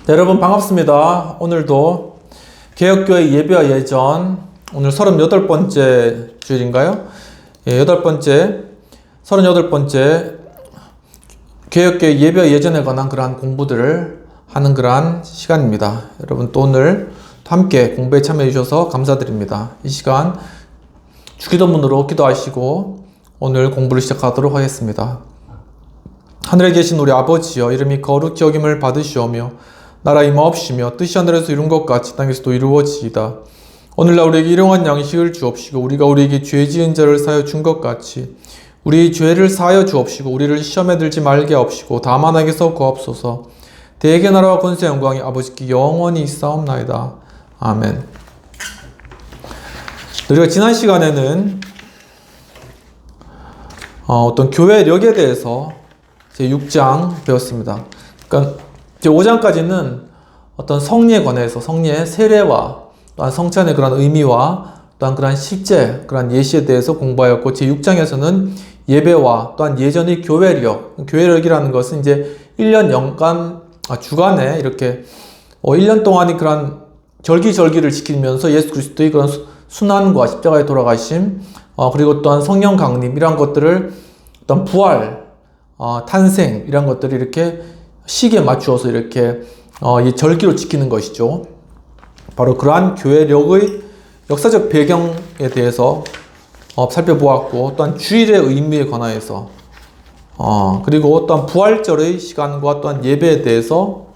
네, 여러분 반갑습니다. 오늘도 개혁교회 예배와 예전, 오늘 38번째 주일인가요? 예, 38번째 개혁교회 예배와 예전에 관한 그러한 공부들을 하는 그러한 시간입니다. 여러분 또 오늘 함께 공부에 참여해 주셔서 감사드립니다. 이 시간 주기도문으로 기도하시고 오늘 공부를 시작하도록 하겠습니다. 하늘에 계신 우리 아버지여, 이름이 거룩히 여김을 받으시오며 나라 임하옵시며 뜻이 하늘에서 이룬 것 같이 땅에서도 이루어지이다. 오늘날 우리에게 일용할 양식을 주옵시고 우리가 우리에게 죄 지은 자를 사하여 준 것 같이 우리 죄를 사하여 주옵시고 우리를 시험에 들지 말게 하옵시고 다만 악에서 구하옵소서. 대개 나라와 권세 영광이 아버지께 영원히 있사옵나이다. 아멘. 우리가 지난 시간에는 어떤 교회력에 대해서 제6장 배웠습니다. 그러니까 제5장까지는 어떤 성리에 관해서 성리의 세례와 또한 성찬의 그런 의미와 또한 그런 실제 그런 예시에 대해서 공부하였고, 제6장에서는 예배와 또한 예전의 교회력이라는 것은 이제 1년 주간에 이렇게 1년 동안의 그런 절기를 지키면서 예수 그리스도의 그런 순환과 십자가에 돌아가심, 그리고 또한 성령 강림 이런 것들을 어떤 부활, 탄생 이런 것들이 이렇게 시기에 맞추어서 이렇게 이 절기로 지키는 것이죠. 바로 그러한 교회력의 역사적 배경에 대해서 살펴보았고, 또한 주일의 의미에 관하여서 그리고 또한 부활절의 시간과 또한 예배에 대해서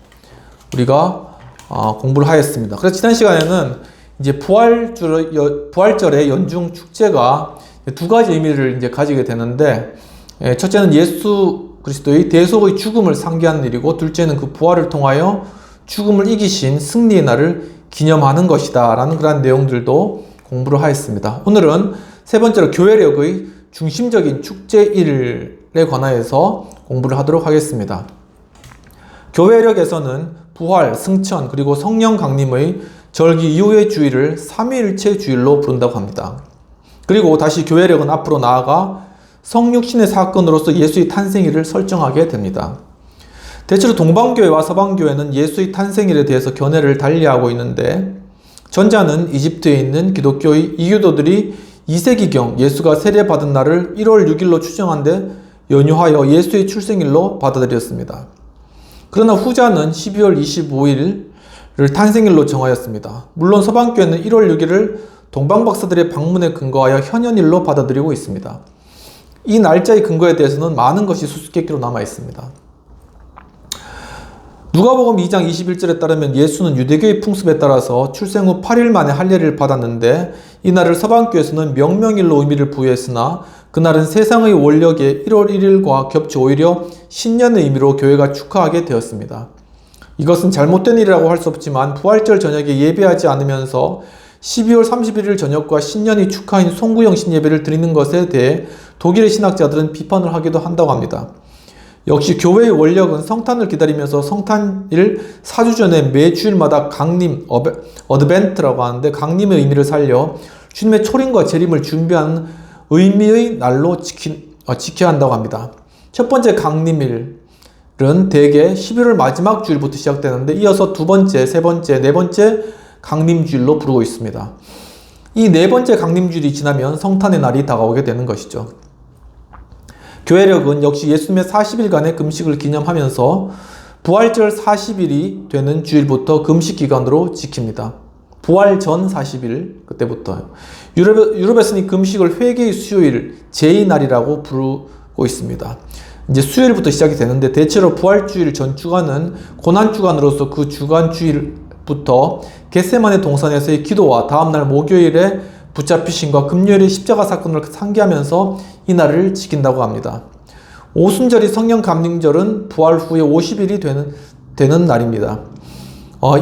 우리가 공부를 하였습니다. 그래서 지난 시간에는 이제 부활절의 연중 축제가 두 가지 의미를 이제 가지게 되는데, 첫째는 예수 그리스도의 대속의 죽음을 상기하는 일이고, 둘째는 그 부활을 통하여 죽음을 이기신 승리의 날을 기념하는 것이다 라는 그런 내용들도 공부를 하였습니다. 오늘은 세 번째로 교회력의 중심적인 축제일에 관하여서 공부를 하도록 하겠습니다. 교회력에서는 부활, 승천, 그리고 성령 강림의 절기 이후의 주일을 삼위일체 주일로 부른다고 합니다. 그리고 다시 교회력은 앞으로 나아가 성육신의 사건으로서 예수의 탄생일을 설정하게 됩니다. 대체로 동방교회와 서방교회는 예수의 탄생일에 대해서 견해를 달리하고 있는데, 전자는 이집트에 있는 기독교의 이교도들이 2세기경 예수가 세례받은 날을 1월 6일로 추정한 데 연유하여 예수의 출생일로 받아들였습니다. 그러나 후자는 12월 25일을 탄생일로 정하였습니다. 물론 서방교회는 1월 6일을 동방박사들의 방문에 근거하여 현현일로 받아들이고 있습니다. 이 날짜의 근거에 대해서는 많은 것이 수수께끼로 남아 있습니다. 누가복음 2장 21절에 따르면 예수는 유대교의 풍습에 따라서 출생 후 8일 만에 할례를 받았는데, 이날을 서방교에서는 명명일로 의미를 부여했으나 그날은 세상의 원력에 1월 1일과 겹쳐 오히려 신년의 의미로 교회가 축하하게 되었습니다. 이것은 잘못된 일이라고 할 수 없지만 부활절 저녁에 예배하지 않으면서 12월 31일 저녁과 신년이 축하인 송구영 신예배를 드리는 것에 대해 독일의 신학자들은 비판을 하기도 한다고 합니다. 역시 교회의 원력은 성탄을 기다리면서 성탄일 4주 전에 매 주일마다 강림, 어드벤트라고 하는데 강림의 의미를 살려 주님의 초림과 재림을 준비하는 의미의 날로 지켜야 한다고 합니다. 첫 번째 강림일은 대개 11월 마지막 주일부터 시작되는데, 이어서 두 번째, 세 번째, 네 번째 강림주일로 부르고 있습니다. 이 네 번째 강림주일이 지나면 성탄의 날이 다가오게 되는 것이죠. 교회력은 역시 예수님의 40일간의 금식을 기념하면서 부활절 40일이 되는 주일부터 금식 기간으로 지킵니다. 부활 전 40일, 그때부터요. 유럽에서는 금식을 회개의 수요일, 제2날이라고 부르고 있습니다. 이제 수요일부터 시작이 되는데, 대체로 부활주일 전 주간은 고난주간으로서 그 주간 주일부터 겟세마네 동산에서의 기도와 다음날 목요일에 붙잡히심과 금요일의 십자가 사건을 상기하면서 이 날을 지킨다고 합니다. 오순절이 성령 감림절은 부활 후에 50일이 되는 날입니다.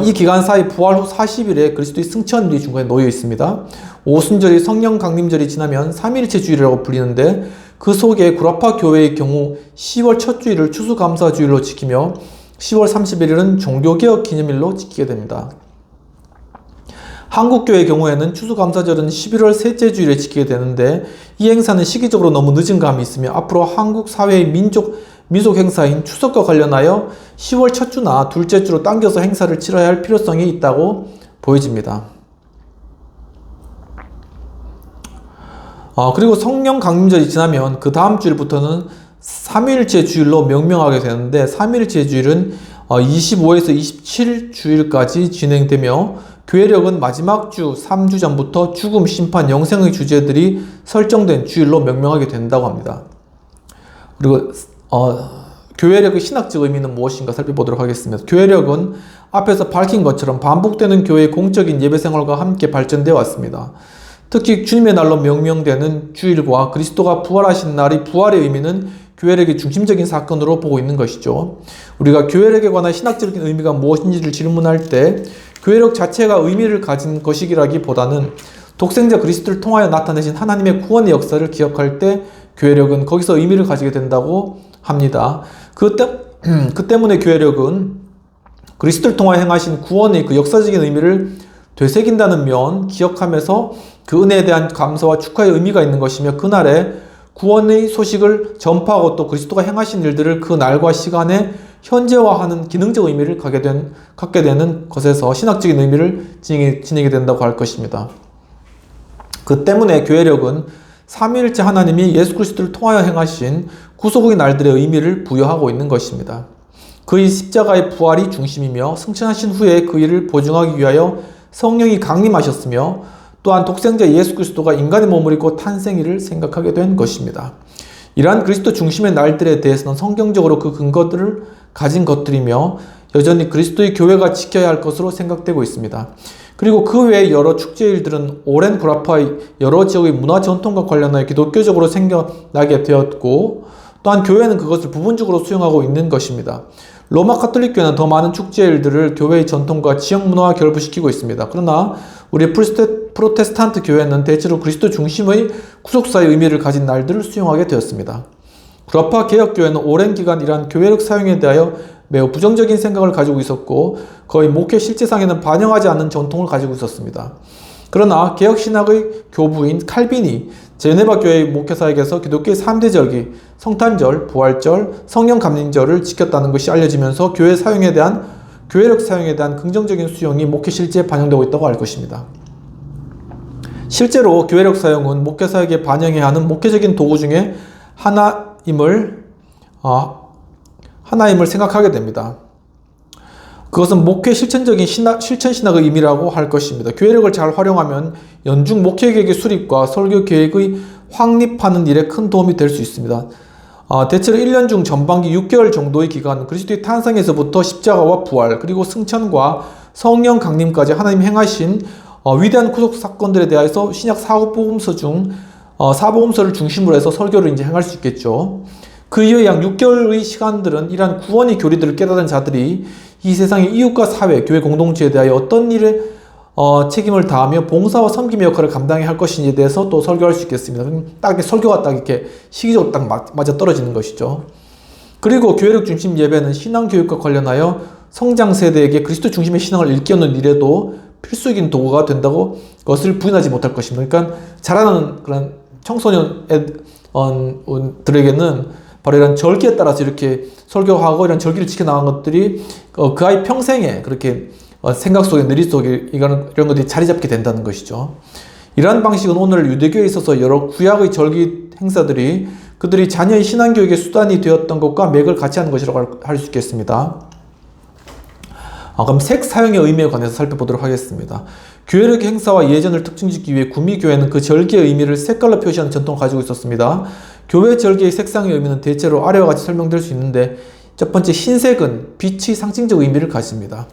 이 기간 사이 부활 후 40일에 그리스도의 승천일이 중간에 놓여 있습니다. 오순절이 성령 강림절이 지나면 3일째 주일이라고 불리는데, 그 속에 구라파 교회의 경우 10월 첫 주일을 추수감사주일로 지키며 10월 31일은 종교개혁 기념일로 지키게 됩니다. 한국교회의 경우에는 추수감사절은 11월 셋째 주일에 지키게 되는데, 이 행사는 시기적으로 너무 늦은 감이 있으며 앞으로 한국 사회의 민족 민속 행사인 추석과 관련하여 10월 첫 주나 둘째 주로 당겨서 행사를 치러야 할 필요성이 있다고 보여집니다. 그리고 성령 강림절이 지나면 그 다음 주일부터는 삼위일체 주일로 명명하게 되는데, 삼위일체 주일은 25에서 27주일까지 진행되며 교회력은 마지막 주 3주 전부터 죽음, 심판, 영생의 주제들이 설정된 주일로 명명하게 된다고 합니다. 그리고 교회력의 신학적 의미는 무엇인가 살펴보도록 하겠습니다. 교회력은 앞에서 밝힌 것처럼 반복되는 교회의 공적인 예배생활과 함께 발전되어 왔습니다. 특히 주님의 날로 명명되는 주일과 그리스도가 부활하신 날이 부활의 의미는 교회력의 중심적인 사건으로 보고 있는 것이죠. 우리가 교회력에 관한 신학적인 의미가 무엇인지를 질문할 때 교회력 자체가 의미를 가진 것이기라기보다는 독생자 그리스도를 통하여 나타내신 하나님의 구원의 역사를 기억할 때 교회력은 거기서 의미를 가지게 된다고 합니다. 그 때문에 교회력은 그리스도를 통하여 행하신 구원의 그 역사적인 의미를 되새긴다는 면 기억하면서 그 은혜에 대한 감사와 축하의 의미가 있는 것이며, 그날에 구원의 소식을 전파하고 또 그리스도가 행하신 일들을 그 날과 시간에 현재화하는 기능적 의미를 갖게 되는 것에서 신학적인 의미를 지니게 된다고 할 것입니다. 그 때문에 교회력은 삼위일체 하나님이 예수 그리스도를 통하여 행하신 구속의 날들의 의미를 부여하고 있는 것입니다. 그의 십자가의 부활이 중심이며 승천하신 후에 그 일을 보증하기 위하여 성령이 강림하셨으며, 또한 독생자 예수 그리스도가 인간의 몸을 입고 탄생일을 생각하게 된 것입니다. 이러한 그리스도 중심의 날들에 대해서는 성경적으로 그 근거들을 가진 것들이며 여전히 그리스도의 교회가 지켜야 할 것으로 생각되고 있습니다. 그리고 그 외의 여러 축제일들은 오랜 불합화의 여러 지역의 문화 전통과 관련하여 기독교적으로 생겨나게 되었고, 또한 교회는 그것을 부분적으로 수용하고 있는 것입니다. 로마 카톨릭 교회는 더 많은 축제일들을 교회의 전통과 지역 문화와 결부시키고 있습니다. 그러나 우리 프로테스탄트 교회는 대체로 그리스도 중심의 구속사의 의미를 가진 날들을 수용하게 되었습니다. 불합화 개혁교회는 오랜 기간 이러한 교회력 사용에 대하여 매우 부정적인 생각을 가지고 있었고, 거의 목회 실제상에는 반영하지 않는 전통을 가지고 있었습니다. 그러나 개혁신학의 교부인 칼빈이 제네바 교회의 목회사에게서 기독교의 3대 절기, 성탄절, 부활절, 성령감림절을 지켰다는 것이 알려지면서 교회력 사용에 대한 긍정적인 수용이 목회 실제에 반영되고 있다고 할 것입니다. 실제로 교회력 사용은 목회사에게 반영해야 하는 목회적인 도구 중에 하나임을 생각하게 됩니다. 그것은 목회 실천적인 실천신학의 의미라고 할 것입니다. 교회력을 잘 활용하면 연중 목회계획의 수립과 설교 계획의 확립하는 일에 큰 도움이 될 수 있습니다. 대체로 1년 중 전반기 6개월 정도의 기간, 그리스도의 탄생에서부터 십자가와 부활, 그리고 승천과 성령 강림까지 하나님 행하신 위대한 구속 사건들에 대해서 신약 사복음서를 중심으로 해서 설교를 이제 행할 수 있겠죠. 그 이후에 약 6개월의 시간들은 이러한 구원의 교리들을 깨달은 자들이 이 세상의 이웃과 사회, 교회 공동체에 대하여 어떤 일에 책임을 다하며 봉사와 섬김의 역할을 감당해야 할 것인지에 대해서 또 설교할 수 있겠습니다. 딱 설교가 딱 이렇게 시기적으로 딱 맞아 떨어지는 것이죠. 그리고 교회력 중심 예배는 신앙교육과 관련하여 성장 세대에게 그리스도 중심의 신앙을 일깨우는 일에도 필수적인 도구가 된다고 그것을 부인하지 못할 것입니다. 그러니까 자라나는 그런 청소년들에게는 바로 이런 절기에 따라서 이렇게 설교하고 이런 절기를 지켜나간 것들이 그 아이 평생에 그렇게 생각 속에 뇌리 속에 이런 것들이 자리 잡게 된다는 것이죠. 이러한 방식은 오늘 유대교에 있어서 여러 구약의 절기 행사들이 그들이 자녀의 신앙교육의 수단이 되었던 것과 맥을 같이 하는 것이라고 할 수 있겠습니다. 그럼 색 사용의 의미에 관해서 살펴보도록 하겠습니다. 교회력 행사와 예전을 특징짓기 위해 구미교회는 그 절기의 의미를 색깔로 표시하는 전통을 가지고 있었습니다. 교회 절기의 색상의 의미는 대체로 아래와 같이 설명될 수 있는데, 첫 번째 흰색은 빛의 상징적 의미를 가집니다.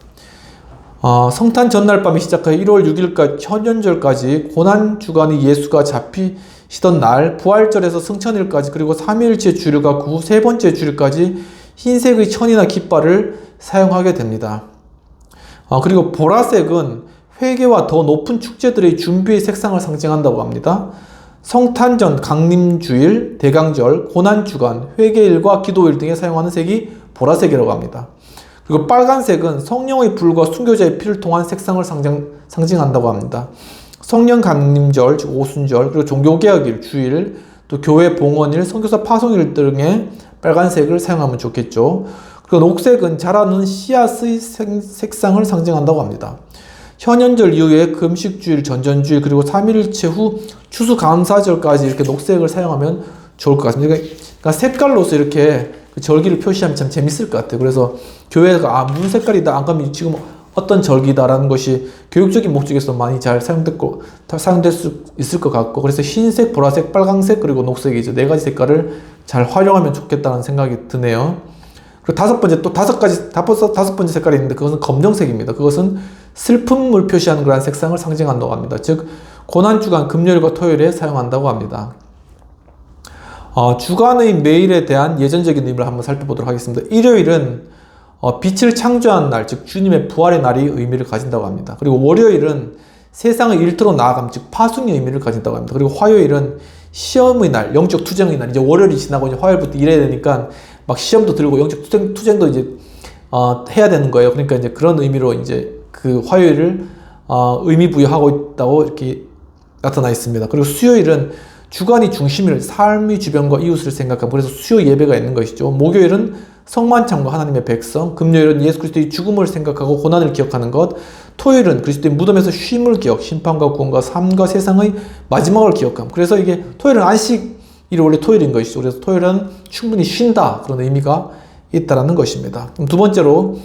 성탄 전날 밤에 시작하여 1월 6일까지 현연절까지 고난주간의 예수가 잡히시던 날, 부활절에서 승천일까지, 그리고 3일째 주일과 그 후 세 번째 주일까지 흰색의 천이나 깃발을 사용하게 됩니다. 그리고 보라색은 회개와 더 높은 축제들의 준비의 색상을 상징한다고 합니다. 성탄전, 강림주일, 대강절, 고난주간, 회개일과 기도일 등에 사용하는 색이 보라색이라고 합니다. 그리고 빨간색은 성령의 불과 순교자의 피를 통한 색상을 상징한다고 합니다. 성령 강림절, 즉 오순절, 그리고 종교개혁일, 주일, 또 교회 봉헌일, 선교사 파송일 등의 빨간색을 사용하면 좋겠죠. 그리고 녹색은 자라는 씨앗의 색상을 상징한다고 합니다. 현연절 이후에 금식주일, 전전주일, 그리고 3일체 후 추수감사절까지 이렇게 녹색을 사용하면 좋을 것 같습니다. 그러니까 색깔로서 이렇게 그 절기를 표시하면 참 재밌을 것 같아요. 그래서 교회가 무슨 색깔이다, 안 가면 지금 어떤 절기다라는 것이 교육적인 목적에서 많이 잘 사용될 수 있을 것 같고, 그래서 흰색, 보라색, 빨강색, 그리고 녹색이죠. 네 가지 색깔을 잘 활용하면 좋겠다는 생각이 드네요. 그리고 다섯 번째 색깔이 있는데 그것은 검정색입니다. 그것은 슬픔을 표시하는 그런 색상을 상징한다고 합니다. 즉, 고난주간 금요일과 토요일에 사용한다고 합니다. 주간의 매일에 대한 예전적인 의미를 한번 살펴보도록 하겠습니다. 일요일은 빛을 창조한 날, 즉 주님의 부활의 날이 의미를 가진다고 합니다. 그리고 월요일은 세상의 일터로 나아감, 즉 파송의 의미를 가진다고 합니다. 그리고 화요일은 시험의 날, 영적 투쟁의 날. 이제 월요일이 지나고 이제 화요일부터 일해야 되니까 막 시험도 들고 영적 투쟁도 이제 해야 되는 거예요. 그러니까 이제 그런 의미로 이제 그 화요일을 의미 부여하고 있다고 이렇게 나타나 있습니다. 그리고 수요일은 주간이 중심일 삶의 주변과 이웃을 생각하고, 그래서 수요 예배가 있는 것이죠. 목요일은 성만찬과 하나님의 백성, 금요일은 예수 그리스도의 죽음을 생각하고 고난을 기억하는 것, 토요일은 그리스도의 무덤에서 쉼을 기억, 심판과 구원과 삶과 세상의 마지막을 기억함. 그래서 이게 토요일은 안식일이 원래 토요일인 것이죠. 그래서 토요일은 충분히 쉰다, 그런 의미가 있다라는 것입니다. 그럼 두 번째로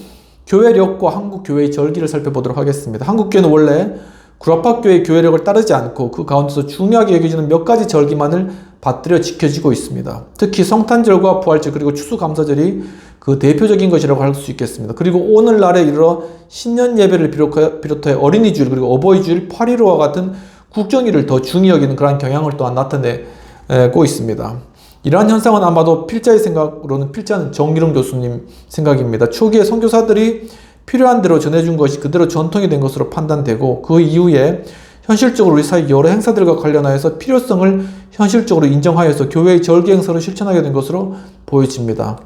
교회력과 한국교회의 절기를 살펴보도록 하겠습니다. 한국교회는 원래 구라파교회의 교회력을 따르지 않고 그 가운데서 중요하게 여겨지는 몇 가지 절기만을 받들여 지켜지고 있습니다. 특히 성탄절과 부활절, 그리고 추수감사절이 그 대표적인 것이라고 할 수 있겠습니다. 그리고 오늘날에 이르러 신년 예배를 비롯하여 어린이주일, 그리고 어버이주일, 8.15와 같은 국정일을 더 중히 여기는 그러한 경향을 또한 나타내고 있습니다. 이러한 현상은 아마도 필자의 생각으로는, 필자는 정기룡 교수님 생각입니다. 초기에 선교사들이 필요한 대로 전해준 것이 그대로 전통이 된 것으로 판단되고, 그 이후에 현실적으로 우리 사회 여러 행사들과 관련하여서 필요성을 현실적으로 인정하여서 교회의 절기 행사를 실천하게 된 것으로 보여집니다.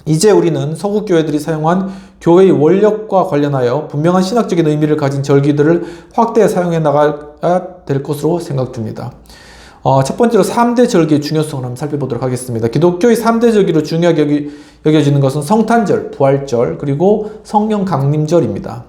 이제 우리는 서구 교회들이 사용한 교회의 원력과 관련하여 분명한 신학적인 의미를 가진 절기들을 확대해 사용해 나가야 될 것으로 생각됩니다. 첫 번째로 3대 절기의 중요성을 한번 살펴보도록 하겠습니다. 기독교의 3대 절기로 중요하게 여겨지는 것은 성탄절, 부활절, 그리고 성령 강림절입니다.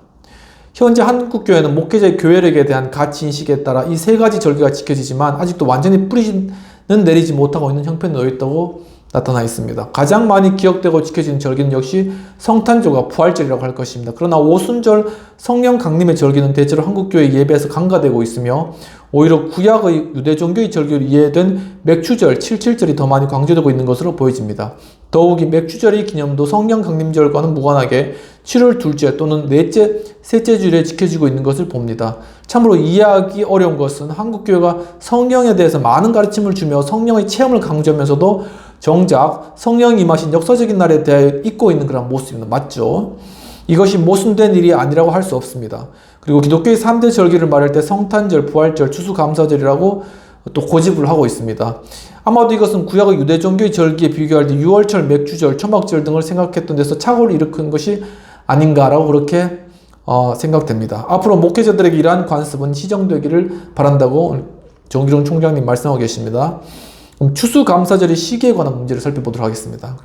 현재 한국교회는 목회자의 교회력에 대한 가치인식에 따라 이 세 가지 절기가 지켜지지만 아직도 완전히 뿌리는 내리지 못하고 있는 형편에 놓여 있다고 나타나 있습니다. 가장 많이 기억되고 지켜지는 절기는 역시 성탄절과 부활절이라고 할 것입니다. 그러나 오순절, 성령 강림의 절기는 대체로 한국교회 예배에서 간과되고 있으며, 오히려 구약의 유대 종교의 절기로 이해된 맥추절, 77절이 더 많이 강조되고 있는 것으로 보여집니다. 더욱이 맥추절의 기념도 성령 강림절과는 무관하게 7월 둘째 또는 넷째, 셋째 주일에 지켜지고 있는 것을 봅니다. 참으로 이해하기 어려운 것은 한국교회가 성령에 대해서 많은 가르침을 주며 성령의 체험을 강조하면서도 정작 성령이 임하신 역사적인 날에 대해 잊고 있는 그런 모습입니다. 맞죠? 이것이 모순된 일이 아니라고 할 수 없습니다. 그리고 기독교의 3대 절기를 말할 때 성탄절, 부활절, 추수감사절이라고 또 고집을 하고 있습니다. 아마도 이것은 구약의 유대 종교의 절기에 비교할 때 유월절, 맥주절, 초막절 등을 생각했던 데서 착오를 일으킨 것이 아닌가라고 그렇게 생각됩니다. 앞으로 목회자들에게 이러한 관습은 시정되기를 바란다고 정기룡 총장님 말씀하고 계십니다. 그럼 추수감사절의 시기에 관한 문제를 살펴보도록 하겠습니다.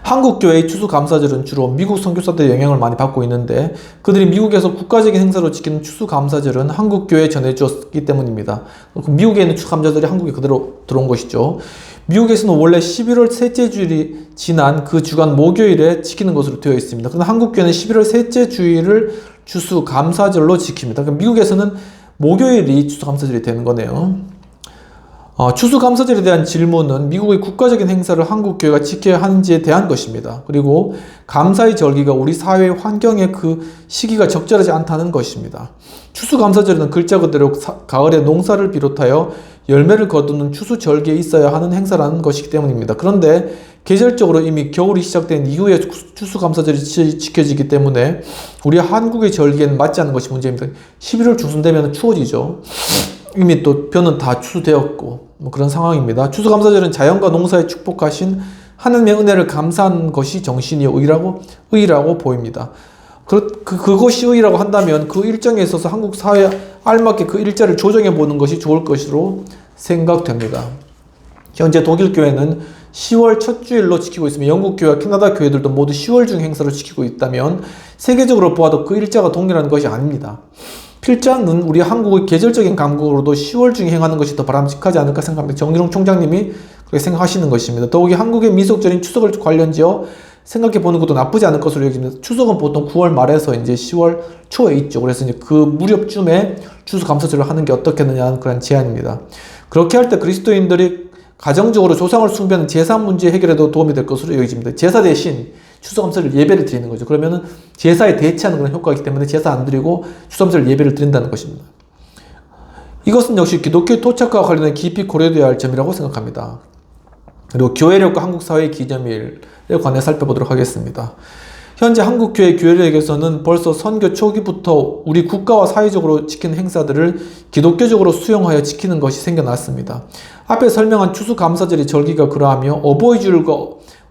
한국교회의 추수감사절은 주로 미국 선교사들의 영향을 많이 받고 있는데, 그들이 미국에서 국가적인 행사로 지키는 추수감사절은 한국교회에 전해주었기 때문입니다. 미국에 있는 추수감사절이 한국에 그대로 들어온 것이죠. 미국에서는 원래 11월 셋째 주일이 지난 그 주간 목요일에 지키는 것으로 되어 있습니다. 그러나 한국교회는 11월 셋째 주일을 추수감사절로 지킵니다. 그럼 미국에서는 목요일이 추수감사절이 되는 거네요. 추수감사절에 대한 질문은 미국의 국가적인 행사를 한국교회가 지켜야 하는지에 대한 것입니다. 그리고 감사의 절기가 우리 사회의 환경에 그 시기가 적절하지 않다는 것입니다. 추수감사절은 글자 그대로 가을에 농사를 비롯하여 열매를 거두는 추수절기에 있어야 하는 행사라는 것이기 때문입니다. 그런데 계절적으로 이미 겨울이 시작된 이후에 추수감사절이 지켜지기 때문에 우리 한국의 절기에는 맞지 않는 것이 문제입니다. 11월 중순 되면 추워지죠. 이미 또 벼는 다 추수되었고 그런 상황입니다. 추수감사절은 자연과 농사에 축복하신 하나님의 은혜를 감사하는 것이 정신이요 의라고 보입니다. 그것이 의라고 한다면 그 일정에 있어서 한국 사회에 알맞게 그 일자를 조정해 보는 것이 좋을 것으로 생각됩니다. 현재 독일 교회는 10월 첫 주일로 지키고 있으면 영국 교회와 캐나다 교회들도 모두 10월 중 행사로 지키고 있다면 세계적으로 보아도 그 일자가 동일한 것이 아닙니다. 필자는 우리 한국의 계절적인 감각으로도 10월 중에 행하는 것이 더 바람직하지 않을까 생각합니다. 정기룡 총장님이 그렇게 생각하시는 것입니다. 더욱이 한국의 미속절인 추석을 관련지어 생각해 보는 것도 나쁘지 않을 것으로 여깁니다. 추석은 보통 9월 말에서 이제 10월 초에 있죠. 그래서 이제 그 무렵쯤에 추수감사절을 하는 게 어떻겠느냐는 그런 제안입니다. 그렇게 할 때 그리스도인들이 가정적으로 조상을 숭배하는 제사 문제 해결에도 도움이 될 것으로 여겨집니다. 제사 대신 추수감사절 예배를 드리는 거죠. 그러면은 제사에 대체하는 그런 효과가 있기 때문에 제사 안 드리고 추수감사절 예배를 드린다는 것입니다. 이것은 역시 기독교의 토착과 관련해 깊이 고려되어야 할 점이라고 생각합니다. 그리고 교회력과 한국 사회의 기념일에 관해 살펴보도록 하겠습니다. 현재 한국 교회 교회력에서는 벌써 선교 초기부터 우리 국가와 사회적으로 지키는 행사들을 기독교적으로 수용하여 지키는 것이 생겨났습니다. 앞에 설명한 추수감사절의 절기가 그러하며 어버이 주일과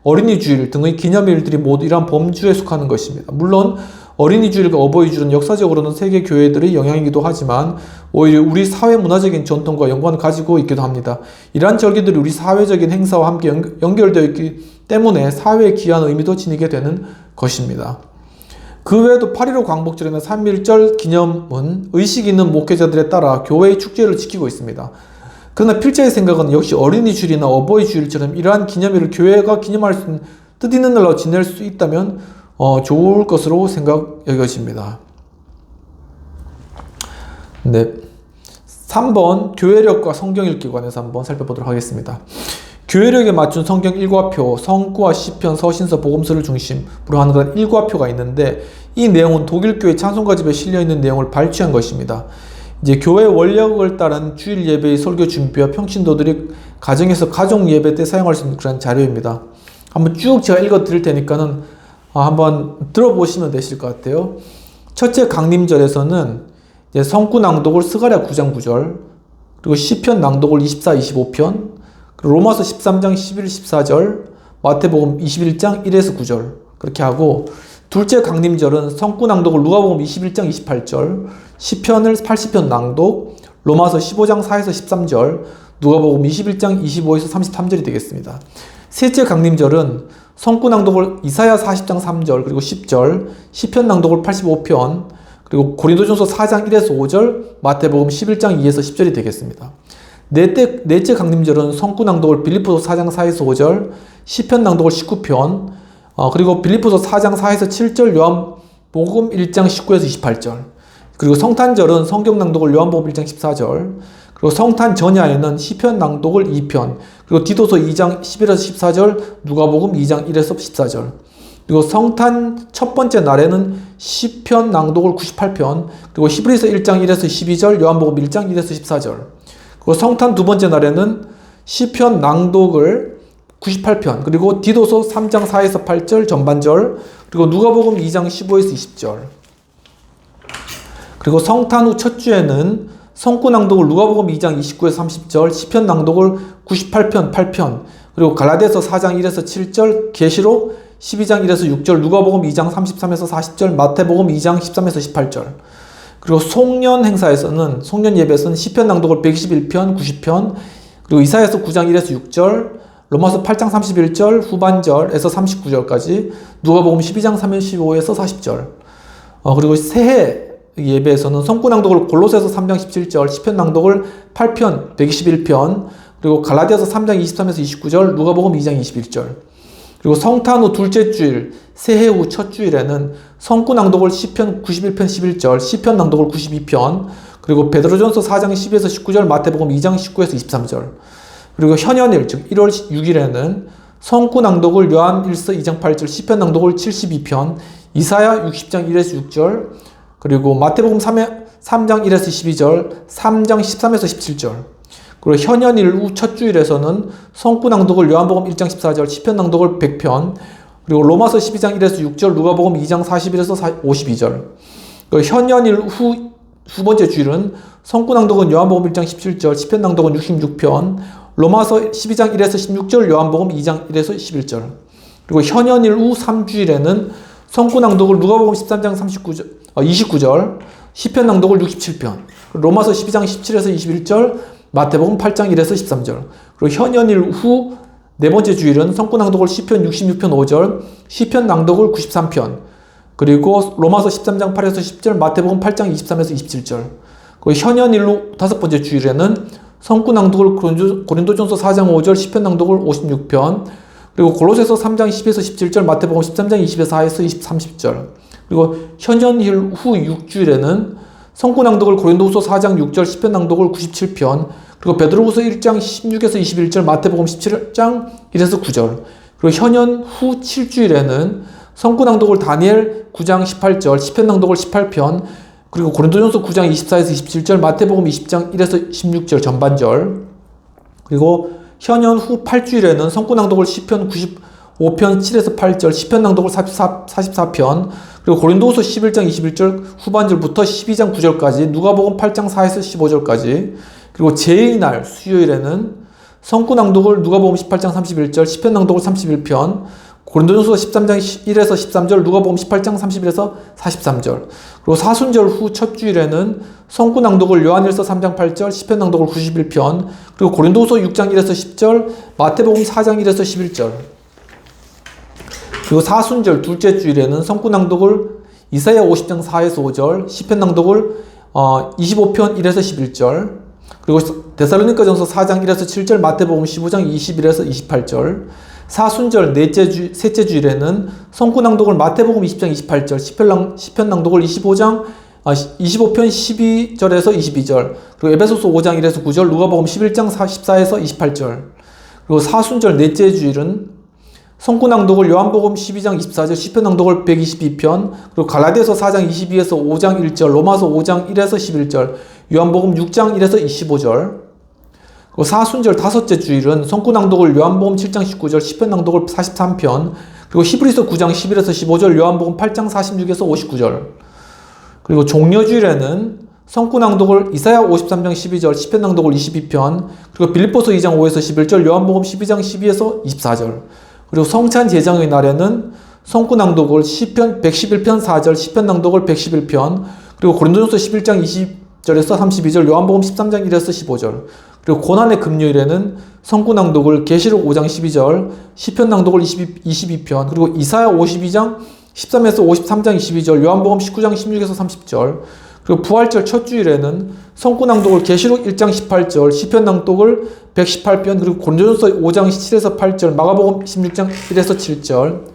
어린이 주일 등의 기념일들이 모두 이러한 범주에 속하는 것입니다. 물론 어린이 주일과 어버이 주일은 역사적으로는 세계 교회들의 영향이기도 하지만 오히려 우리 사회 문화적인 전통과 연관을 가지고 있기도 합니다. 이러한 절기들이 우리 사회적인 행사와 함께 연결되어 있기 때문에 사회에 귀한 의미도 지니게 되는 것입니다. 그 외에도 8.15 광복절이나 3.1절 기념은 의식 있는 목회자들에 따라 교회의 축제를 지키고 있습니다. 그러나 필자의 생각은 역시 어린이 주일이나 어버이 주일처럼 이러한 기념일을 교회가 기념할 수 있는 뜻 있는 날로 지낼 수 있다면 좋을 것으로 여겨집니다. 네. 3번 교회력과 성경 읽기 관해서 한번 살펴보도록 하겠습니다. 교회력에 맞춘 성경 일과표, 성구와 시편, 서신서, 복음서를 중심으로 하는 그런 일과표가 있는데 이 내용은 독일교회 찬송가집에 실려있는 내용을 발췌한 것입니다. 이제 교회 원력을 따른 주일 예배의 설교 준비와 평신도들이 가정에서 가족 예배 때 사용할 수 있는 그런 자료입니다. 한번 쭉 제가 읽어 드릴 테니까는 한번 들어보시면 되실 것 같아요. 첫째 강림절에서는 이제 성구 낭독을 스가랴 9장 9절, 그리고 시편 낭독을 24, 25편, 그리고 로마서 13장 11, 14절, 마태복음 21장 1에서 9절 그렇게 하고, 둘째 강림절은 성구 낭독을 누가복음 21장 28절, 시편을 80편 낭독, 로마서 15장 4에서 13절, 누가복음 21장 25에서 33절이 되겠습니다. 셋째 강림절은 성구 낭독을 이사야 40장 3절 그리고 10절, 시편 낭독을 85편, 그리고 고린도전서 4장 1에서 5절, 마태복음 11장 2에서 10절이 되겠습니다. 넷째 강림절은 성구 낭독을 빌립보서 4장 4에서 5절, 시편 낭독을 19편, 그리고 빌립보서 4장 4에서 7절, 요한복음 1장 19에서 28절, 그리고 성탄절은 성경 낭독을 요한복음 1장 14절, 그리고 성탄 전야에는 시편 낭독을 2편, 그리고 디도서 2장 11에서 14절, 누가복음 2장 1에서 14절, 그리고 성탄 첫 번째 날에는 시편 낭독을 98편, 그리고 히브리서 1장 1에서 12절, 요한복음 1장 1에서 14절, 그리고 성탄 두 번째 날에는 시편 낭독을 98편, 그리고 디도서 3장 4에서 8절 전반절, 그리고 누가복음 2장 15에서 20절, 그리고 성탄 후 첫 주에는 성구 낭독을 누가복음 2장 29에서 30절, 시편 낭독을 98편 8편, 그리고 갈라디아서 4장 1에서 7절, 계시록 12장 1에서 6절, 누가복음 2장 33에서 40절, 마태복음 2장 13에서 18절. 그리고 송년 행사에서는 송년 예배에서는 시편 낭독을 121편 90편, 그리고 이사야서 9장 1에서 6절, 로마서 8장 31절 후반절에서 39절까지, 누가복음 12장 35에서 40절. 그리고 새해 예배에서는 성구 낭독을 골로새서 3장 17절, 시편 낭독을 8편 121편, 그리고 갈라디아서 3장 23에서 29절, 누가복음 2장 21절. 그리고 성탄 후 둘째 주일, 새해 후 첫 주일에는 성구 낭독을 시편 91편 11절, 시편 낭독을 92편, 그리고 베드로전서 4장 10에서 19절, 마태복음 2장 19에서 23절. 그리고 현현일, 즉 1월 6일에는 성구 낭독을 요한 1서 2장 8절, 시편 낭독을 72편, 이사야 60장 1에서 6절, 그리고 마태복음 3장 1에서 12절, 3장 13에서 17절. 그리고 현현일 후 첫 주일에서는 성구 낭독을 요한복음 1장 14절, 시편 낭독을 100편, 그리고 로마서 12장 1에서 6절, 누가복음 2장 41에서 52절. 그리고 현현일 후 두 번째 주일은 성구 낭독은 요한복음 1장 17절, 시편 낭독은 66편, 로마서 12장 1에서 16절, 요한복음 2장 1에서 11절. 그리고 현현일 후 3주일에는 성구 낭독을 누가복음 13장 29절, 시편 낭독을 67편, 로마서 12장 17에서 21절, 마태복음 8장 1에서 13절. 그리고 현현일 후 네 번째 주일은 성구 낭독을 시편 66편 5절, 시편 낭독을 93편, 그리고 로마서 13장 8에서 10절, 마태복음 8장 23에서 27절. 그리고 현현일로 다섯 번째 주일에는 성구 낭독을 고린도전서 4장 5절, 시편 낭독을 56편, 그리고 골로새서 3장 10에서 17절, 마태복음 13장 24에서 30절. 그리고 현현일 후 6주일에는 성구 낭독을 고린도후서 4장 6절, 시편 낭독을 97편, 그리고 베드로후서 1장 16에서 21절, 마태복음 17장 1에서 9절. 그리고 현현 후 7주일에는 성구 낭독을 다니엘 9장 18절, 시편 낭독을 18편, 그리고 고린도전서 9장 24에서 27절, 마태복음 20장 1에서 16절 전반절. 그리고 현현 후 8주일에는 성구 낭독을 시편 95편 7에서 8절, 시편 낭독을 44편, 그리고 고린도후서 11장 21절 후반절부터 12장 9절까지, 누가복음 8장 4에서 15절까지. 그리고 제2의 날 수요일에는 성구 낭독을 누가복음 18장 31절, 시편 낭독을 31편, 고린도전서 13장 1에서 13절, 누가복음 18장 31에서 43절. 그리고 사순절 후 첫 주일에는 성구 낭독을 요한일서 3장 8절, 시편 낭독을 91편, 그리고 고린도서 6장 1에서 10절, 마태복음 4장 1에서 11절. 그리고 사순절 둘째 주일에는 성구 낭독을 이사야 50장 4에서 5절, 시편 낭독을 25편 1에서 11절, 그리고 데살로니가전서 4장 1에서 7절, 마태복음 15장 21에서 28절. 사순절 셋째 주일에는 성구 낭독을 마태복음 20장 28절, 시편 낭독을 25편 12절에서 22절, 그리고 에베소서 5장 1에서 9절, 누가복음 11장 14에서 28절. 그리고 사순절 넷째 주일은 성구 낭독을 요한복음 12장 24절, 시편 낭독을 122편, 그리고 갈라디아서 4장 22에서 5장 1절, 로마서 5장 1에서 11절, 요한복음 6장 1에서 25절. 그리고 사순절 다섯째 주일은 성구 낭독을 요한복음 7장 19절, 시편 낭독을 43편, 그리고 히브리서 9장 11에서 15절, 요한복음 8장 46에서 59절. 그리고 종려주일에는 성구 낭독을 이사야 53장 12절, 시편 낭독을 22편, 그리고 빌립보서 2장 5에서 11절, 요한복음 12장 12에서 24절. 그리고 성찬 제장의 날에는 성구 낭독을 시편 111편 4절, 시편 낭독을 111편, 그리고 고린도전서 11장 20절에서 32절, 요한복음 13장 1에서 15절. 그리고 고난의 금요일에는 성구 낭독을 계시록 5장 12절, 시편 낭독을 22편, 그리고 이사야 52장 13에서 53장 22절, 요한복음 19장 16에서 30절. 그리고 부활절 첫 주일에는 성구 낭독을 계시록 1장 18절, 시편 낭독을 118편, 그리고 고린도전서 5장 7에서 8절, 마가복음 16장 1에서 7절.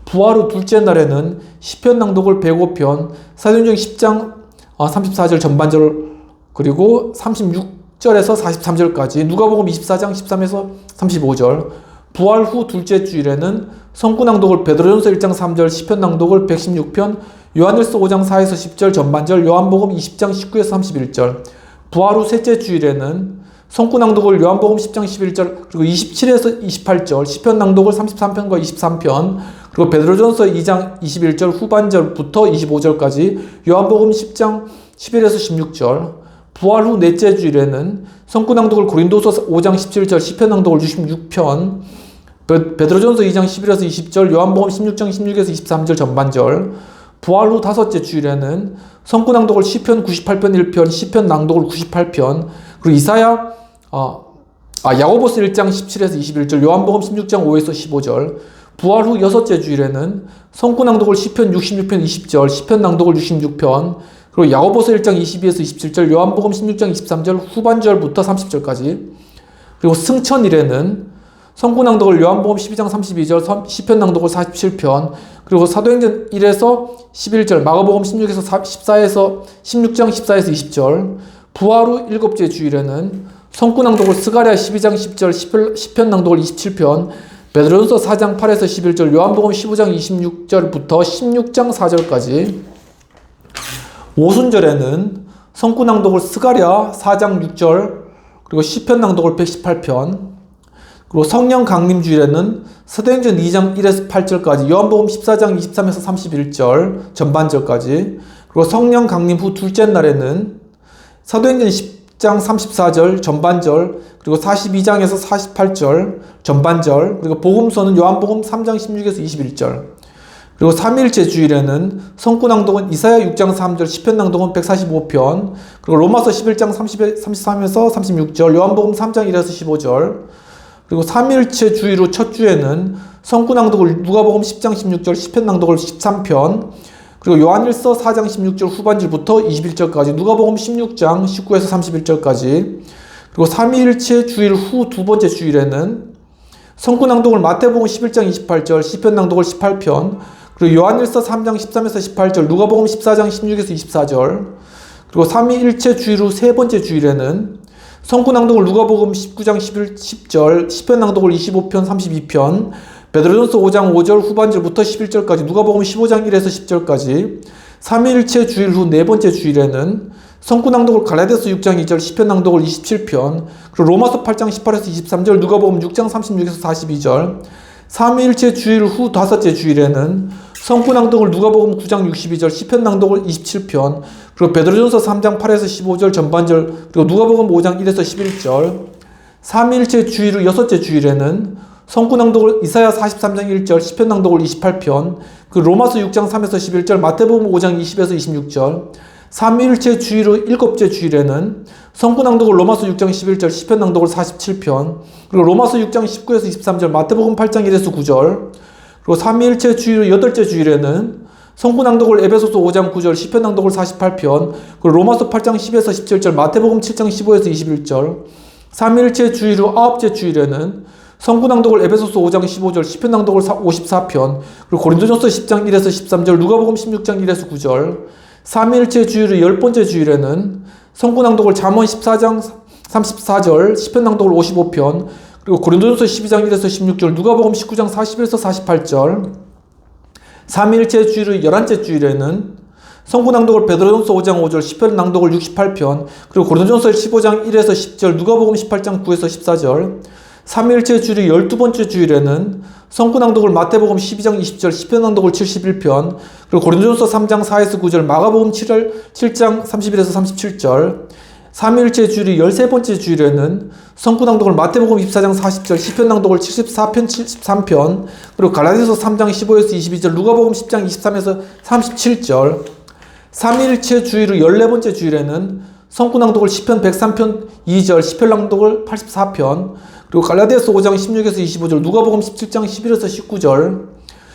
부활 후 둘째 날에는 시편 낭독을 105편, 사도행전 10장 34절 전반절, 그리고 36절에서 43절까지, 누가복음 24장 13에서 35절. 부활 후 둘째 주일에는 성구 낭독을 베드로전서 1장 3절, 시편 낭독을 116편, 요한일서 5장 4에서 10절 전반절, 요한복음 20장 19에서 31절. 부활 후 셋째 주일에는 성구 낭독을 요한복음 10장 11절, 그리고 27에서 28절, 시편 낭독을 33편과 23편, 그리고 베드로전서 2장 21절 후반절부터 25절까지, 요한복음 10장 11에서 16절. 부활 후 넷째 주일에는 성구 낭독을 고린도서 5장 17절, 시편 낭독을 66편, 베드로전서 2장 11에서 20절, 요한복음 16장 16에서 23절 전반절. 부활 후 다섯째 주일에는 성구 낭독을 시편 98편 1편, 시편 낭독을 98편, 그리고 이사야 야고보서 1장 17에서 21절, 요한복음 16장 5에서 15절. 부활 후 여섯째 주일에는 성구 낭독을 시편 66편 20절, 시편 낭독을 66편, 그리고 야고보서 1장 22에서 27절, 요한복음 16장 23절 후반절부터 30절까지. 그리고 승천일에는 성구 낭독을 요한복음 12장 32절, 시편 낭독을 47편, 그리고 사도행전 1에서 11절, 마가복음 16에서 14에서 16장 14에서 20절. 부활 후 일곱째 주일에는 성구 낭독을 스가랴 12장 10절, 시편 낭독을 27편, 베드로전서 4장 8에서 11절, 요한복음 15장 26절부터 16장 4절까지. 오순절에는 성구 낭독을 스가랴 4장 6절, 그리고 시편 낭독을 118편, 그리고 성령 강림 주일에는 사도행전 2장 1에서 8절까지, 요한복음 14장 23에서 31절 전반절까지. 그리고 성령 강림 후 둘째 날에는 사도행전 10장 34절 전반절, 그리고 42장에서 48절 전반절, 그리고 복음서는 요한복음 3장 16에서 21절. 그리고 3일째 주일에는 성구 낭독은 이사야 6장 3절, 시편 낭독은 145편, 그리고 로마서 11장 33에서 36절, 요한복음 3장 1에서 15절. 그리고 삼위일체 주의로 첫 주에는 성구낭독을 누가복음 10장 16절, 시편 낭독을 13편, 그리고 요한일서 4장 16절 후반절부터 21절까지, 누가복음 16장 19에서 31절까지, 그리고 삼위일체 주일 후 두 번째 주일에는 성구낭독을 마태복음 11장 28절, 시편 낭독을 18편, 그리고 요한일서 3장 13에서 18절, 누가복음 14장 16에서 24절, 그리고 삼위일체 주일 후 세 번째 주일에는 성구낭독을 누가복음 19장 10절, 시편 낭독을 25편 32편, 베드로전서 5장 5절 후반절부터 11절까지, 누가복음 15장 1에서 10절까지, 삼위일체 주일 후 네 번째 주일에는 성구낭독을 갈라디아서 6장 2절, 시편 낭독을 27편, 그리고 로마서 8장 18에서 23절, 누가복음 6장 36에서 42절, 삼위일체 주일 후 다섯째 주일에는 성구낭독을 누가복음 9장 62절, 시편 낭독을 27편, 그리고 베드로전서 3장 8에서 15절 전반절, 그리고 누가복음 5장 1에서 11절, 삼위일체 주일 후 여섯째 주일에는 성구낭독을 이사야 43장 1절, 시편 낭독을 28편, 그 로마서 6장 3에서 11절, 마태복음 5장 20에서 26절, 삼위일체 주일 후 일곱째 주일에는 성구낭독을 로마서 6장 11절, 시편 낭독을 47편, 그리고 로마서 6장 19에서 23절, 마태복음 8장 1에서 9절, 그리고 삼위일체 주일 후 여덟째 주일에는 성구낭독을 에베소서 5장 9절, 시편 낭독을 48편, 그리고 로마서 8장 10에서 17절, 마태복음 7장 15에서 21절, 삼위일체 주일 후 아홉째 주일에는 성구낭독을 에베소서 5장 15절, 시편 낭독을 54편, 그리고 고린도전서 10장 1에서 13절, 누가복음 16장 1에서 9절, 삼위일체 주일 후 열 번째 주일에는 성구낭독을 잠언 14장 34절, 시편 낭독을 55편, 그리고 고린도전서 12장 1에서 16절, 누가복음 19장 40에서 48절, 삼위일체 주일 후 열한째 주일에는 성구낭독을 베드로전서 5장 5절, 시편 낭독을 68편, 그리고 고린도전서 15장 1에서 10절, 누가복음 18장 9에서 14절, 삼위일체 주일 후 열두 번째 주일에는 성구낭독을 마태복음 12장 20절, 시편 낭독을 71편, 그리고 고린도전서 3장 4에서 9절, 마가복음 7장 31에서 37절, 삼위일체 주일 후 열세 번째 주일에는 성구낭독을 마태복음 24장 40절, 시편 낭독을 74편 73편, 그리고 갈라디아서 3장 15에서 22절, 누가복음 10장 23에서 37절, 삼위일체 주일 후 열네 번째 주일에는 성구낭독을 시편 103편 2절, 시편 낭독을 84편, 그리고 갈라디아서 5장 16에서 25절, 누가복음 17장 11에서 19절,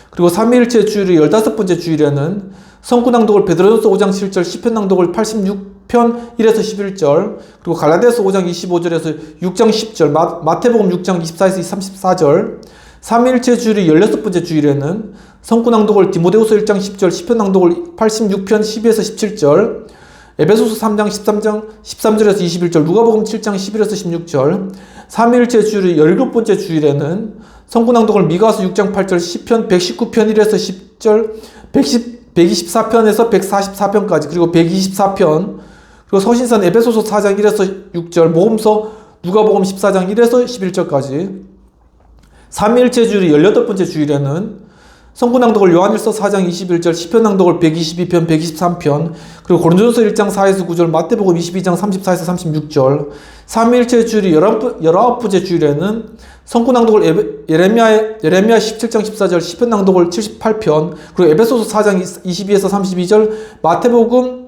그리고 삼위일체 주일 후 열다섯 번째 주일에는 성구낭독을 베드로전서 5장 7절, 시편 낭독을 86편 1에서 11절, 그리고 갈라디아서 5장 25절에서 6장 10절, 마태복음 6장 24에서 34절, 삼위일체 주일 후 열여섯 번째 주일에는 성구낭독을 디모데후서 1장 10절, 시편 낭독을 86편 12에서 17절, 에베소서 3장 13절에서 21절, 누가복음 7장 11에서 16절, 삼위일체 주일 후 열일곱 번째 주일에는 성구낭독을 미가서 6장 8절, 시편 119편 1에서 10절, 124편에서 144편까지, 그리고 124편, 그리고 서신선 에베소서 4장 1에서 6절, 모험서 누가복음 14장 1에서 11절까지, 삼위일체 주일 후 열여덟 번째 주일에는 성구낭독을 요한일서 4장 21절, 시편 낭독을 122편, 123편, 그리고 고린도전서 1장 4에서 9절, 마태복음 22장 34에서 36절, 삼위일체 주일 후 열아홉 번째 주일에는 성구낭독을 예레미야 17장 14절, 시편 낭독을 78편, 그리고 에베소서 4장 22에서 32절, 마태복음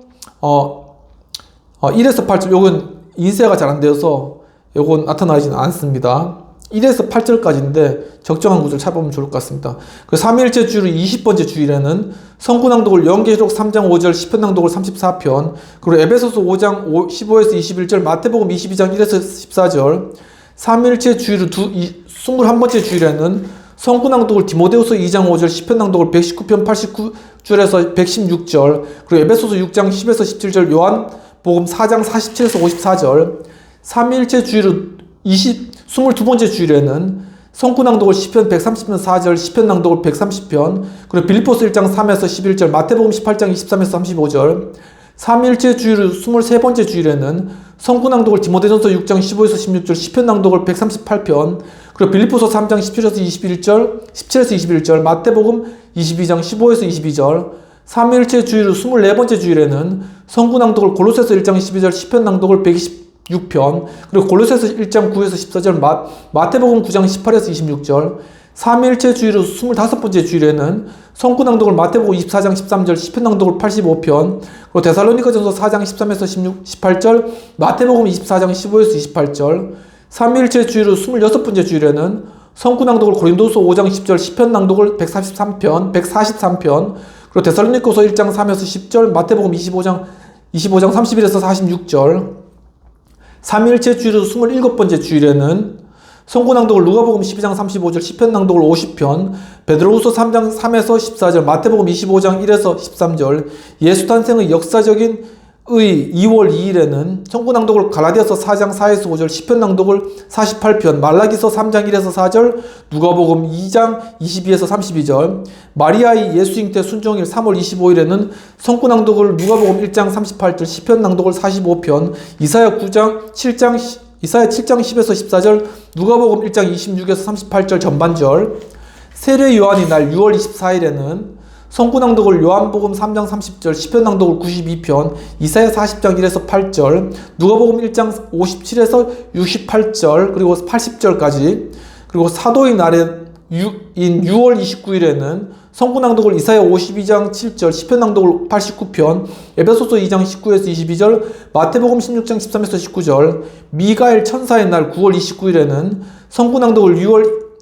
1에서 8절, 요건 인쇄가 잘 안 되어서 요건 나타나지는 않습니다. 1에서 8절까지인데 적정한 구절을 찾아보면 좋을 것 같습니다. 그 삼위일체 주일 후 20번째 주일에는 성구낭독을 요한계시록 3장 5절, 시편 낭독을 34편, 그리고 에베소서 5장 15에서 21절, 마태복음 22장 1에서 14절, 삼위일체 주일 후 21번째 주일에는 성구낭독을 디모데후서 2장 5절, 시편 낭독을 119편 89줄에서 116절, 그리고 에베소서 6장 10에서 17절, 요한복음 4장 47에서 54절, 삼위일체 주일 후 22번째 주일에는 성구낭독을 시편 130편 4절, 시편 낭독을 130편, 그리고 빌립보서 1장 3에서 11절, 마태복음 18장 23에서 35절, 삼위일체 주일 후 23번째 주일에는 성구낭독을 디모데전서 6장 15에서 16절, 시편 낭독을 138편, 그리고 빌립보서 3장 17에서 17에서 21절, 마태복음 22장 15에서 22절, 삼위일체 주일 후 24번째 주일에는 성구낭독을 골로새서 1장 12절, 시편 낭독을 126편, 그리고 골로새서 1장 9에서 14절, 마태복음 9장 18에서 26절, 삼위일체 주일 후 25번째 주일에는 성구낭독을 마태복음 24장 13절, 시편 낭독을 85편, 그리고 데살로니가전서 4장 13에서 18절, 마태복음 24장 15에서 28절, 삼위일체 주일 후 26번째 주일에는 성구 낭독을 고린도후서 5장 10절, 시편 낭독을 143편, 그리고 데살로니가서 1장 3에서 10절, 마태복음 25장 31에서 46절, 삼위일체 주일 후 27번째 주일에는 성구 낭독을 누가복음 12장 35절, 시편 낭독을 50편, 베드로후서 3장 3에서 14절, 마태복음 25장 1에서 13절, 예수 탄생의 역사적인 2월 2일에는 성구 낭독을 갈라디아서 4장 4에서 5절, 시편 낭독을 48편, 말라기서 3장 1에서 4절, 누가복음 2장 22에서 32절, 마리아의 예수 잉태 순종일 3월 25일에는 성구 낭독을 누가복음 1장 38절, 시편 낭독을 45편, 이사야 7장 10에서 14절, 누가복음 1장 26에서 38절 전반절, 세례 요한의 날 6월 24일에는 성구 낭독을 요한복음 3장 30절, 시편 낭독을 92편, 이사야 40장 1에서 8절, 누가복음 1장 57에서 68절, 그리고 80절까지, 그리고 사도의 날인 6월 29일에는 성구 낭독을 이사야 52장 7절, 시편 낭독을 89편, 에베소서 2장 19에서 22절, 마태복음 16장 13에서 19절, 미가엘 천사의 날 9월 29일에는 성구 낭독을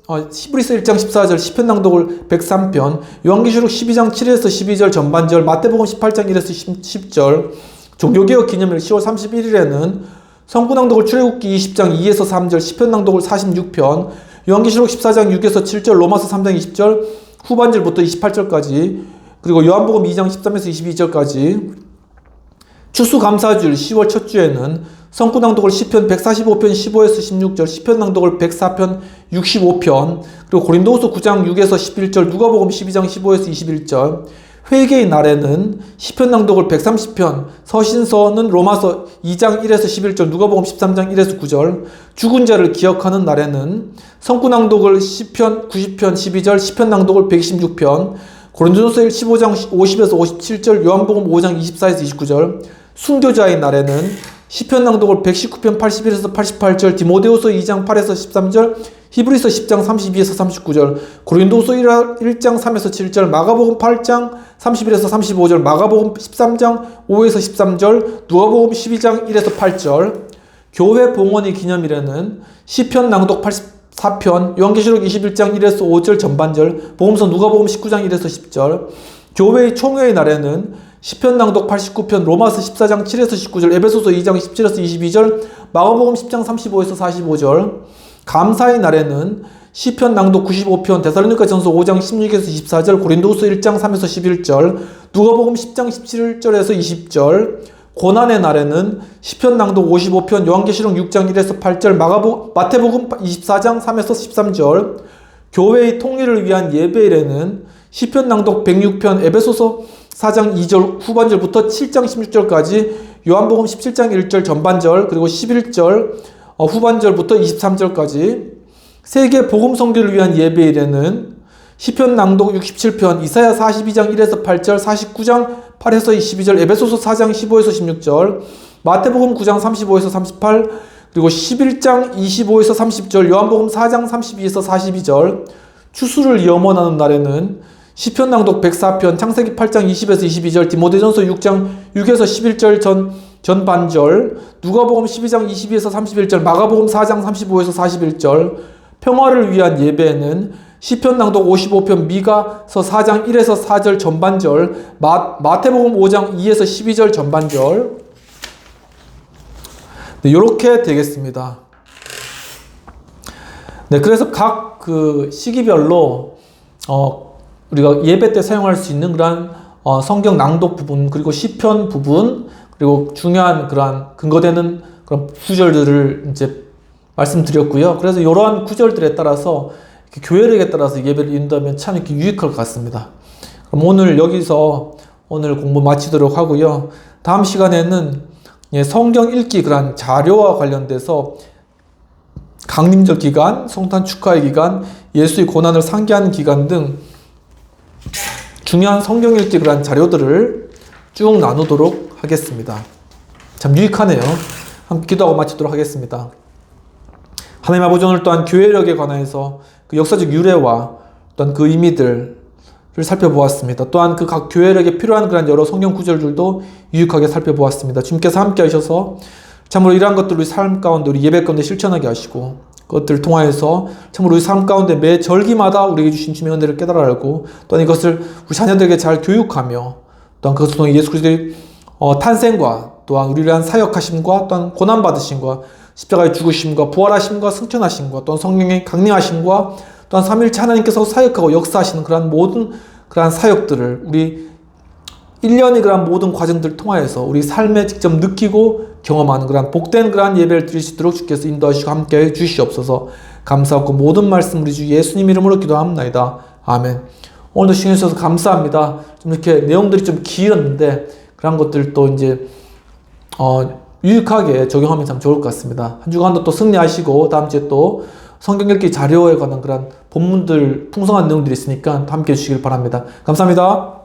히브리서 1장 14절, 시편 낭독을 103편, 요한계시록 12장 7에서 12절 전반절, 마태복음 18장 1에서 10절, 종교개혁 기념일 10월 31일에는 성구 낭독을 출애굽기 20장 2에서 3절, 시편 낭독을 46편, 요한계시록 14장 6에서 7절, 로마서 3장 20절, 후반절부터 28절까지, 그리고 요한복음 2장 13에서 22절까지, 추수감사주일 10월 첫 주에는 성구 낭독을 시편 145편 15에서 16절, 시편 낭독을 104편 65편, 그리고 고린도후서 9장 6에서 11절, 누가복음 12장 15에서 21절, 회개의 날에는 시편 낭독을 130편, 서신서는 로마서 2장 1에서 11절, 누가복음 13장 1에서 9절, 죽은 자를 기억하는 날에는 성구 낭독을 시편 90편 12절, 시편 낭독을 126편, 고린도전서 15장 50에서 57절, 요한복음 5장 24에서 29절, 순교자의 날에는 시편 낭독을 119편 81에서 88절, 디모데후서 2장 8에서 13절, 히브리서 10장 32에서 39절, 고린도후서 1장 3에서 7절, 마가복음 8장 31에서 35절, 마가복음 13장 5에서 13절, 누가복음 12장 1에서 8절, 교회 봉헌의 기념일에는 시편 낭독 84편, 요한계시록 21장 1에서 5절 전반절, 복음서 누가복음 19장 1에서 10절, 교회의 총회의 날에는 시편 낭독 89편, 로마서 14장 7에서 19절, 에베소서 2장 17에서 22절, 마가복음 10장 35에서 45절, 감사의 날에는 시편 낭독 95편, 데살로니가전서 5장 16에서 24절, 고린도후서 1장 3에서 11절, 누가복음 10장 17절에서 20절, 고난의 날에는 시편 낭독 55편, 요한계시록 6장 1에서 8절, 마태복음 24장 3에서 13절, 교회의 통일을 위한 예배일에는 시편 낭독 106편, 에베소서 4장 2절 후반절부터 7장 16절까지, 요한복음 17장 1절 전반절, 그리고 11절 후반절부터 23절까지, 세계 복음 선교를 위한 예배일에는 시편 낭독 67편, 이사야 42장 1에서 8절, 49장 8에서 22절, 에베소서 4장 15에서 16절, 마태복음 9장 35에서 38, 그리고 11장 25에서 30절, 요한복음 4장 32에서 42절, 추수를 염원하는 날에는 시편 낭독 104편, 창세기 8장 20에서 22절, 디모데전서 6장 6에서 11절 전반절, 누가복음 12장 22에서 31절, 마가복음 4장 35에서 41절, 평화를 위한 예배에는 시편 낭독 55편, 미가서 4장 1에서 4절 전반절, 마태복음 5장 2에서 12절 전반절. 네, 이렇게 되겠습니다. 네, 그래서 각 그 시기별로 우리가 예배 때 사용할 수 있는 그러한 성경 낭독 부분, 그리고 시편 부분, 그리고 중요한 그러한 근거되는 그런 구절들을 이제 말씀드렸고요. 그래서 이러한 구절들에 따라서 교회력에 따라서 예배를 인도하면 참 이렇게 유익할 것 같습니다. 그럼 오늘 여기서 오늘 공부 마치도록 하고요. 다음 시간에는 성경 읽기 그런 자료와 관련돼서 강림절 기간, 성탄 축하의 기간, 예수의 고난을 상기하는 기간 등 중요한 성경 읽기 그런 자료들을 쭉 나누도록 하겠습니다. 참 유익하네요. 함께 기도하고 마치도록 하겠습니다. 하나님 아버지, 오늘 또한 교회력에 관해서 그 역사적 유래와 또한 그 의미들을 살펴보았습니다. 또한 그 각 교회력에 필요한 그런 여러 성경 구절들도 유익하게 살펴보았습니다. 주님께서 함께 하셔서 참으로 이러한 것들을 우리 삶 가운데 우리 예배 가운데 실천하게 하시고 그것들을 통하여서 참으로 우리 삶 가운데 매 절기마다 우리에게 주신 주님의 은혜를 깨달아 알고 또한 이것을 우리 자녀들에게 잘 교육하며 또한 그것을 통해 예수 그리스도의 탄생과 또한 우리를 위한 사역하심과 또한 고난받으심과 십자가의 죽으심과 부활하심과 승천하심과 또한 성령의 강림하심과 또한 삼위일체 하나님께서 사역하고 역사하시는 그러한 모든 그러한 사역들을 우리 1년의 그러한 모든 과정들을 통하여서 우리 삶에 직접 느끼고 경험하는 그러한 복된 그러한 예배를 드릴 수 있도록 주께서 인도하시고 함께해 주시옵소서. 감사하고 모든 말씀 우리 주 예수님 이름으로 기도합나이다. 아멘. 오늘도 시간 주셔서 감사합니다. 좀 이렇게 내용들이 좀 길었는데 그런 것들도 이제 유익하게 적용하면 참 좋을 것 같습니다. 한 주간도 또 승리하시고 다음 주에 또 성경 읽기 자료에 관한 그런 본문들 풍성한 내용들이 있으니까 함께 해주시길 바랍니다. 감사합니다.